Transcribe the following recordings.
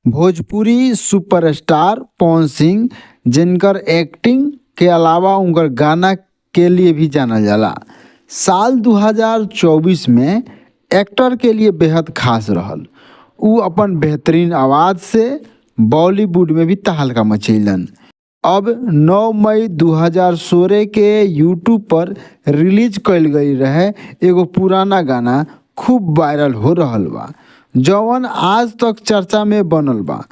Bhojpuri superstar Pawan Singh जिनकर acting के अलावा उनकर गाना के लिए भी जाना जाला। साल 2024 में एक्टर के लिए बेहद खास रहल। उ अपन बेहतरीन आवाज़ से बॉलीवुड में भी तहलका मचैलन। अब 9 मई 2016 के यूट्यूब पर रिलीज कइल गई रहे एगो पुराना गाना खूब वायरल हो रहल बा, जवन आज तक चर्चा में बनल बा।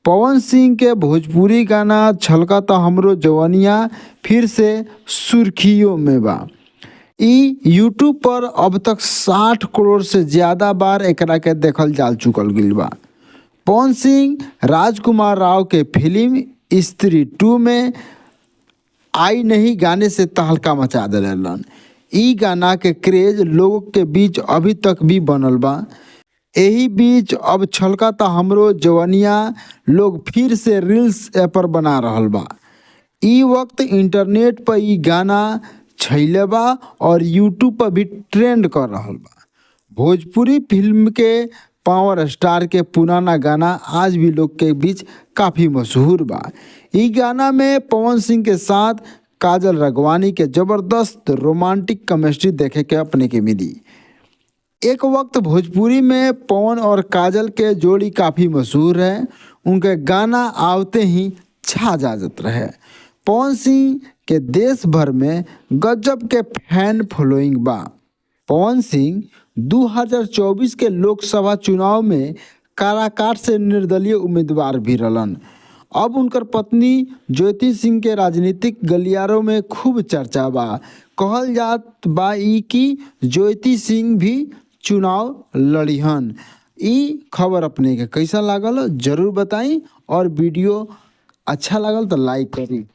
पवन सिंह के भोजपुरी गाना छलकता हमरो जवनिया फिर से सुर्खियों में बा। ई यूट्यूब पर अब तक 60 करोड़ से ज़्यादा बार एकरा के देखल जा चुकल गिल बा। पवन सिंह राजकुमार राव के फिल्म स्त्री 2 में आई नहीं गाने से तहलका मचा दिलन। ई गाना के क्रेज लोगों के बीच अभी तक भी बनल बा। एही बीच अब छलकता हमरो जवनिया लोग फिर से रील्स पर बना रहल बा। ई वक्त इंटरनेट पर ई गाना छइले बा और यूट्यूब पर भी ट्रेंड कर रहल बा। भोजपुरी फिल्म के पावर स्टार के पुराना गाना आज भी लोग के बीच काफ़ी मशहूर बा। ई गाना में पवन सिंह के साथ काजल राघवानी के ज़बरदस्त रोमांटिक केमिस्ट्री देखे के अपने के मिली। एक वक्त भोजपुरी में पवन और काजल के जोड़ी काफ़ी मशहूर है। उनके गाना आवते ही छा जात रहे। पवन सिंह के देश भर में गजब के फैन फॉलोइंग बा। पवन सिंह 2024 के लोकसभा चुनाव में काराकाट से निर्दलीय उम्मीदवार भी रहलन। अब उनकर पत्नी ज्योति सिंह के राजनीतिक गलियारों में खूब चर्चा बा। कहल जात बा ई कि ज्योति सिंह भी चुनाव लड़ीहन। ई खबर अपने के कैसा लागल जरूर बताई और वीडियो अच्छा लागल तो लाइक करी।